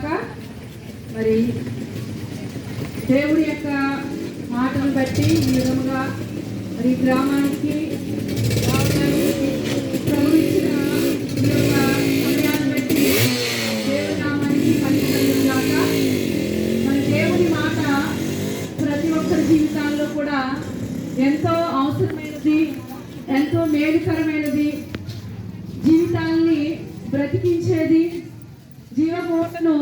గాక. మరి దేవుడి యొక్క మాటను బట్టి ఈ విధముగా మరి గ్రామానికి రావడానికి ప్రభు ఇచ్చిన ఈ యొక్క సమయాన్ని బట్టి దేవుడి నామానికి మహిమ గాక. మరి దేవుడి మాట ప్రతి ఒక్కరి జీవితాల్లో కూడా ఎంతో అవసరమైనది, ఎంతో మేలుకరమైనది, జీవితాన్ని బ్రతికించేది, జీవమూటను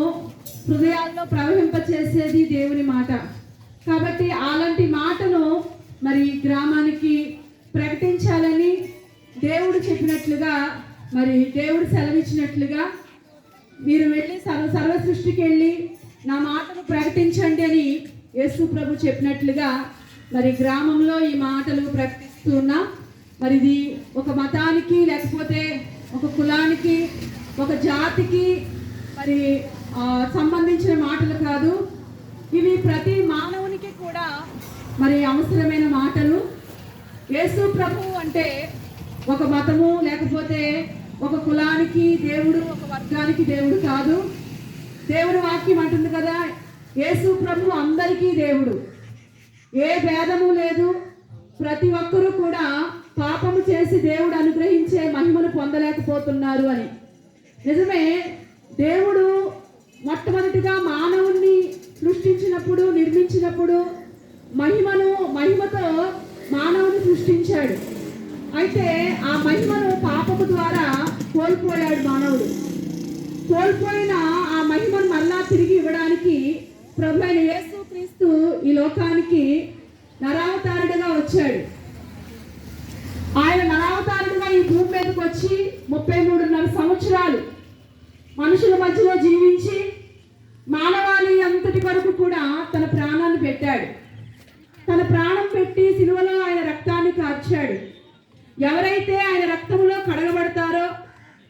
హృదయాల్లో ప్రవహింపచేసేది దేవుని మాట. కాబట్టి అలాంటి మాటను మరి గ్రామానికి ప్రకటించాలని దేవుడు చెప్పినట్లుగా, మరి దేవుడు సెలవిచ్చినట్లుగా మీరు వెళ్ళి సర్వ సృష్టికి వెళ్ళి నా మాటను ప్రకటించండి అని యేసు ప్రభు చెప్పినట్లుగా మరి గ్రామంలో ఈ మాటలు ప్రకటిస్తున్నా. మరి ఇది ఒక మతానికి, లేకపోతే ఒక కులానికి, ఒక జాతికి మరి సంబంధించిన మాటలు కాదు. ఇవి ప్రతి మానవునికి కూడా మరి అవసరమైన మాటలు. యేసు ప్రభు అంటే ఒక మతము, లేకపోతే ఒక కులానికి దేవుడు, ఒక వర్గానికి దేవుడు కాదు. దేవుడు వాక్యం అంటుంది కదా, యేసు ప్రభు అందరికీ దేవుడు, ఏ భేదము లేదు. ప్రతి ఒక్కరూ కూడా పాపము చేసి దేవుడు అనుగ్రహించే మహిమను పొందలేకపోతున్నారు అని. నిజమే, దేవుడు మొట్టమొదటిగా మానవుణ్ణి సృష్టించినప్పుడు, నిర్మించినప్పుడు మహిమతో మానవుని సృష్టించాడు. అయితే ఆ మహిమను పాపము ద్వారా కోల్పోయాడు మానవుడు. కోల్పోయిన ఆ మహిమను మళ్ళా తిరిగి ఇవ్వడానికి ప్రభు అయిన యేసుక్రీస్తు ఈ లోకానికి నరావతారుడుగా వచ్చాడు. ఆయన నరావతారుడుగా ఈ భూమి మీదకి వచ్చి 33.5 సంవత్సరాలు మనుషుల మధ్యలో జీవించి మానవాళి అంతటి వరకు కూడా తన ప్రాణాన్ని పెట్టాడు. తన ప్రాణం పెట్టి సిలువలో ఆయన రక్తాన్ని కార్చాడు. ఎవరైతే ఆయన రక్తంలో కడగబడతారో,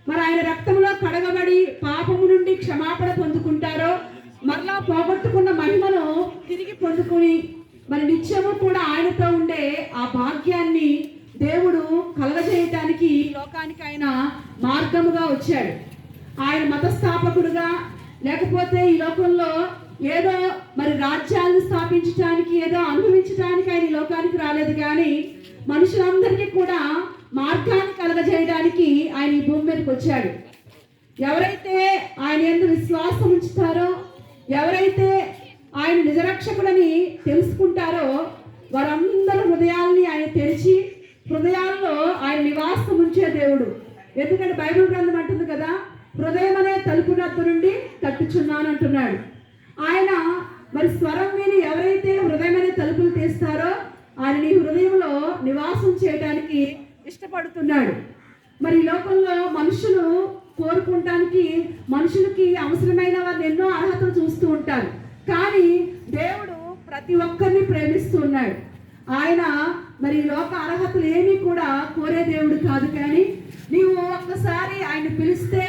మరి ఆయన రక్తంలో కడగబడి పాపము నుండి క్షమాపణ పొందుకుంటారో, మరలా పోగొట్టుకున్న మహిమను తిరిగి పొందుకుని మరి నిత్యము కూడా ఆయనతో ఉండే ఆ భాగ్యాన్ని దేవుడు కలగజేయటానికి లోకానికి ఆయన మార్గముగా వచ్చాడు. ఆయన మతస్థాపకుడుగా, లేకపోతే ఈ లోకంలో ఏదో మరి రాజ్యాలను స్థాపించడానికి, ఏదో అనుభవించడానికి ఆయన ఈ లోకానికి రాలేదు. కానీ మనుషులందరికీ కూడా మార్గాన్ని కలగజేయడానికి ఆయన ఈ భూమి మీదకి వచ్చాడు. ఎవరైతే ఆయన యందు విశ్వాసం ఉంచుతారో, ఎవరైతే ఆయన నిజరక్షకుడని తెలుసుకుంటారో, వారందరూ హృదయాల్ని ఆయన తెరిచి హృదయాల్లో ఆయన నివాసం ఉంచే దేవుడు. ఎందుకంటే బైబిల్ గ్రంథం అంటుంది కదా, హృదయం అనే తలుపు నద్దు నుండి తట్టుచున్నాను అంటున్నాడు. ఆయన మరి స్వరం విని ఎవరైతే హృదయం అనే తలుపులు తీస్తారో ఆయన నీ హృదయంలో నివాసం చేయడానికి ఇష్టపడుతున్నాడు. మరి ఈ లోకంలో మనుషులు కోరుకుంటానికి, మనుషులకి అవసరమైన వారిని ఎన్నో అర్హతలు చూస్తూ ఉంటారు. కానీ దేవుడు ప్రతి ఒక్కరిని ప్రేమిస్తూ ఉన్నాడు. ఆయన మరి లోక అర్హతలు ఏమీ కూడా కోరే దేవుడు కాదు. కానీ నీవు ఒక్కసారి ఆయన పిలిస్తే,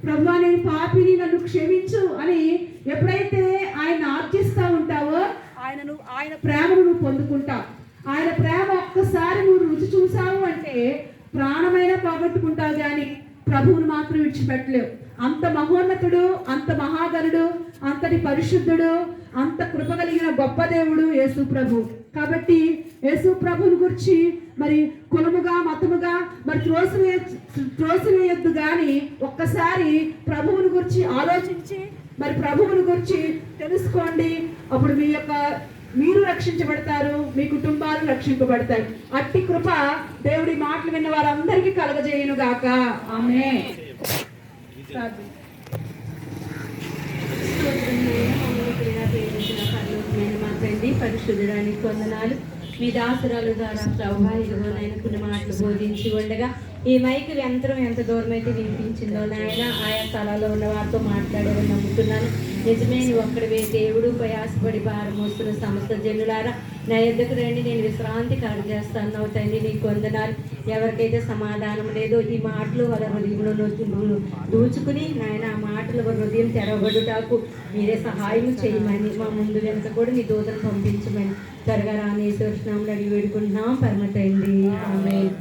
ప్రభువా నేను పాపిని, నన్ను క్షమించు అని ఎప్పుడైతే ఆయన ఆర్జిస్తూ ఉంటావో ఆయన ప్రేమను నువ్వు పొందుకుంటావు. ఆయన ప్రేమ ఒక్కసారి నువ్వు రుచి చూసావు అంటే ప్రాణమైన పోగొట్టుకుంటావు, కానీ ప్రభువును మాత్రం విడిచిపెట్టలేవు. అంత మహోన్నతుడు, అంత మహాగణుడు, అంతటి పరిశుద్ధుడు, అంత కృప కలిగిన గొప్ప దేవుడు యేసు ప్రభు. కాబట్టి యేసు ప్రభుని గురించి మరి కులముగా, మతముగా మరి త్రోసివేయద్దు. కానీ ఒక్కసారి ప్రభువుని గురించి ఆలోచించి మరి ప్రభువుని గురించి తెలుసుకోండి. అప్పుడు మీరు రక్షించబడతారు, మీ కుటుంబాలు రక్షింపబడతాయి. అట్టి కృప దేవుడి మాటలు విన్న వారందరికీ కలగజేయును గాక. ఆమేన్. మా తండ్రి పరిశుద్ధుడానికి వందనాలు. మీ దాసురాలు ద్వారా ప్రభా ఇదిగో నాయన కొన్ని మాటలు బోధించి ఉండగా ఈ మైక్ యంత్రం ఎంత దూరం అయితే వినిపించిందో నాయన ఆయా స్థలాల్లో ఉన్న వారితో మాట్లాడారని నమ్ముతున్నాను. నిజమే, నువ్వు ఒక్కడివే దేవుడు. ప్రయాసపడి భారం మోస్తున్న సమస్త జనులారా నా ఎద్దకు రండి, నేను విశ్రాంతి కలుగజేస్తాను తండ్రి. నీకు వందనాలు. ఎవరికైతే సమాధానం లేదో ఈ మాటలు వాళ్ళ హృదయంలో దూచుకుని నాయన ఆ మాటలు వాళ్ళ హృదయం తెరవబడుటకు మీరే సహాయం చేయమని, మా ముందు వెనుక కూడా నీ దూతను పంపించమని త్వరగా రాని యేసు నామములో అడిగి వేడుకుంటున్నాం పరమ తండ్రి. ఆమేన్.